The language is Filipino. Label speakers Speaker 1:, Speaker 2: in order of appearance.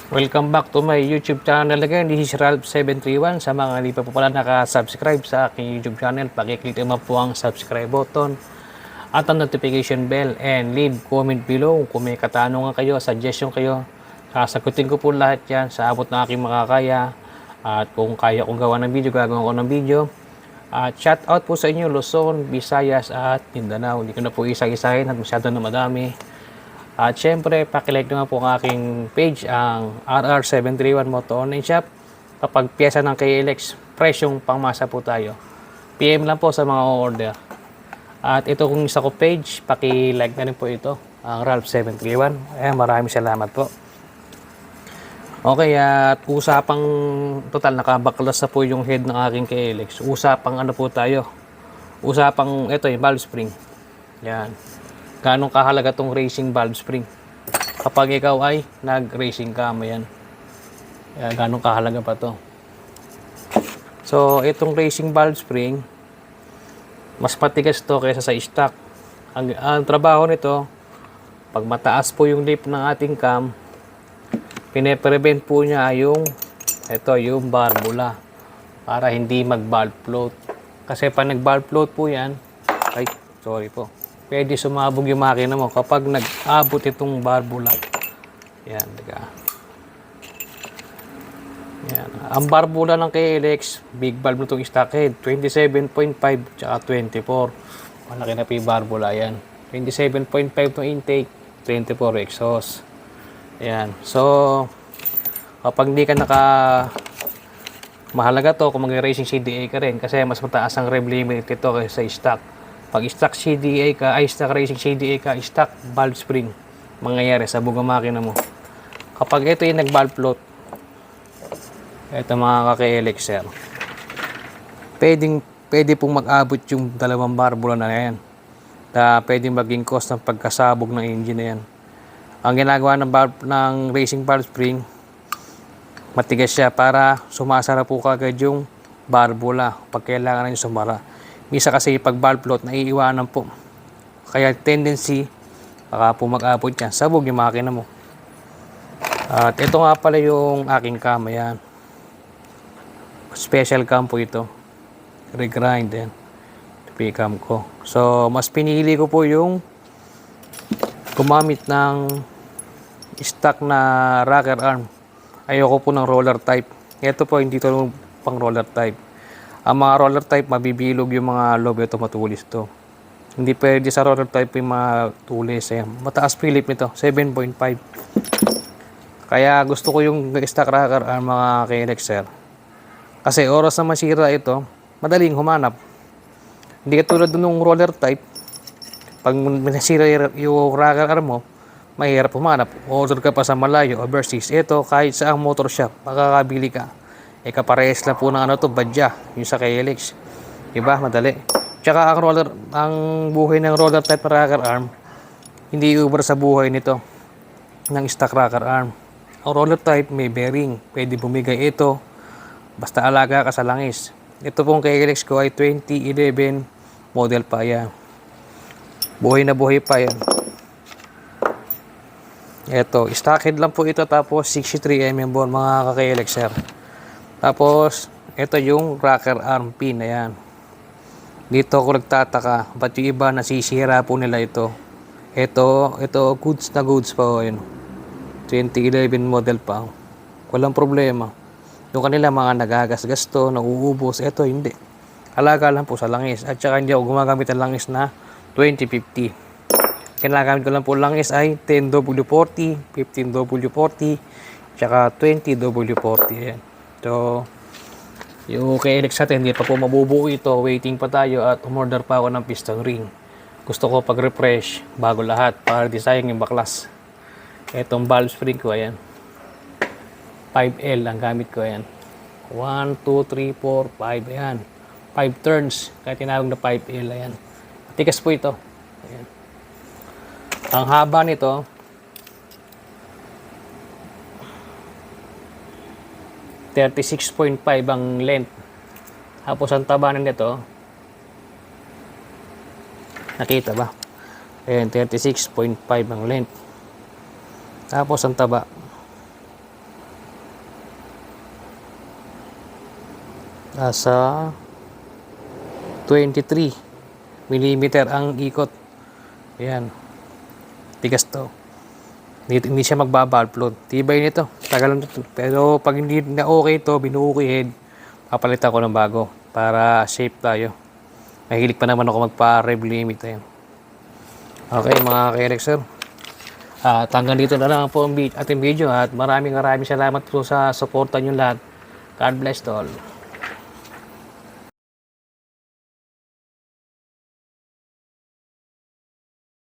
Speaker 1: Welcome back to my YouTube channel again. This is Ralph731. Sa mga hindi pa po pala nakasubscribe sa aking YouTube channel, pakiclick naman po ang subscribe button at ang notification bell and leave comment below kung may katanungan kayo, suggestion kayo. Sasagutin ko po lahat yan sa abot ng aking makakaya. At kung kaya kong gawa ng video, gagawin ko ng video. At shout out po sa inyo Luzon, Visayas at Mindanao. Hindi ko na po isa-isahin at masyado na madami. At syempre, pakilike naman po ang aking page, ang RR731 Moto Online Shop. Kapag pyesa ng KLX, presyong pangmasa po tayo. PM lang po sa mga order. At ito kung isa ko page, pakilike na rin po ito, ang Ralph731. Ayan, maraming salamat po. Okay, at usapang total, nakabaklas na po yung head ng aking KLX. Usapang ano po tayo? Usapang, ito yung valve spring. Yan. Ganong kahalaga tong racing valve spring kapag ikaw ay nag-racing ka, yan. Ganong kahalaga pa to. So itong racing valve spring, mas matigas to kaysa sa stock. Ang trabaho nito, pag mataas po yung lip ng ating cam, pine-prevent po niya yung barbula para hindi mag-valve float. Kasi pag nag-valve float po yan, pwede sumabog yung makina mo kapag nag-abot itong barbula. Yan, diga. Yan. Ang barbula ng KLX, big valve nitong stock head, 27.5 tsaka 24. Malaki na po yung barbula yan. 27.5 itong intake, 24 exhaust. Yan. So, kapag hindi ka mahalaga to kung mag-racing CDA ka rin kasi mas mataas ang rev limit ito kaysa stock. Pag stock CDA ka, stock racing CDA ka, stock valve spring, mangyayari sa buga makina mo. Kapag ito yung nag-valve float, ito mga ka-KLX sir, pwede pong mag-abot yung dalawang barbula na yan. Pwedeng maging cause ng pagkasabog ng engine na yan. Ang ginagawa ng racing valve spring, matigas siya para sumasara po kagad yung barbula pag kailangan nyo sumara. Misa kasi pag valve float, naiiwanan po. Kaya tendency, baka po mag-abot yan. Sabog yung makina mo. At ito nga pala yung aking cam. Ayan. Special cam po ito. Regrind yan. P-cam ko. So, mas pinili ko po yung gumamit ng stock na rocker arm. Ayoko po ng roller type. Ito po, hindi ito pang roller type. Ang mga roller type, mabibilog yung mga loob ito, matulis to. Hindi pwede sa roller type yung mga tulis. Ayan. Mataas Philip nito, 7.5. Kaya gusto ko yung stock rocker ang mga KLX sir. Kasi oras na masira ito, madaling humanap. Hindi katulad nung roller type, pag masira yung rocker arm mo, mahirap humanap. Order ka pa sa malayo, overseas. Ito, kahit sa ang motor shop, makakabili ka. Kaparehas lang po ng badya, yung sa KLX. Diba? Madali. Tsaka ang buhay ng roller type na rocker arm, hindi uber sa buhay nito ng stock rocker arm. Ang roller type may bearing, pwede bumigay ito, basta alaga ka sa langis. Ito pong KLX ko ay 2011 model pa yan. Buhay na buhay pa yan. Ito, stock head lang po ito, tapos 63mm ball mga ka-KLX sir. Tapos, ito yung rocker arm pin. Ayan. Dito ako nagtataka. Ba't yung iba nasisira po nila ito? Ito goods na goods pa. Ayan. 2011 model pa. Walang problema. Yung kanila mga nagagasgas to, nauubos. Ito hindi. Alaga lang po sa langis. At saka hindi ako gumagamit ng langis na 2050. Kinagamit ko lang po langis ay 10W40, 15W40, tsaka 20W40. Ayan. So, yung KLX natin, hindi pa po mabubuo ito. Waiting pa tayo at umorder pa ako ng piston ring. Gusto ko pag-refresh bago lahat para di sayang yung baklas. Itong valve spring ko, ayan. 5L ang gamit ko, ayan. 1, 2, 3, 4, 5, ayan. 5 turns, kaya tinawag na 5L, ayan. Tigas po ito. Ayan. Ang haba nito, 36.5 ang length. Tapos ang taba nito, nakita ba? Ayan, 36.5 ang length. Tapos ang taba, Nasa 23 millimeter ang ikot. Ayan. Tigas to. Hindi siya magba-valve float. Tibay nito. Tagal nito. Pero pag hindi na okay to, binuo ko yung head, papalitan ko ng bago para safe tayo. Mahilig pa naman ako magpa-rev limit. Ayan. Okay mga ka-Rexer. At hanggang dito na lang po ang ating video at maraming salamat po sa suporta nyo lahat. God bless to all.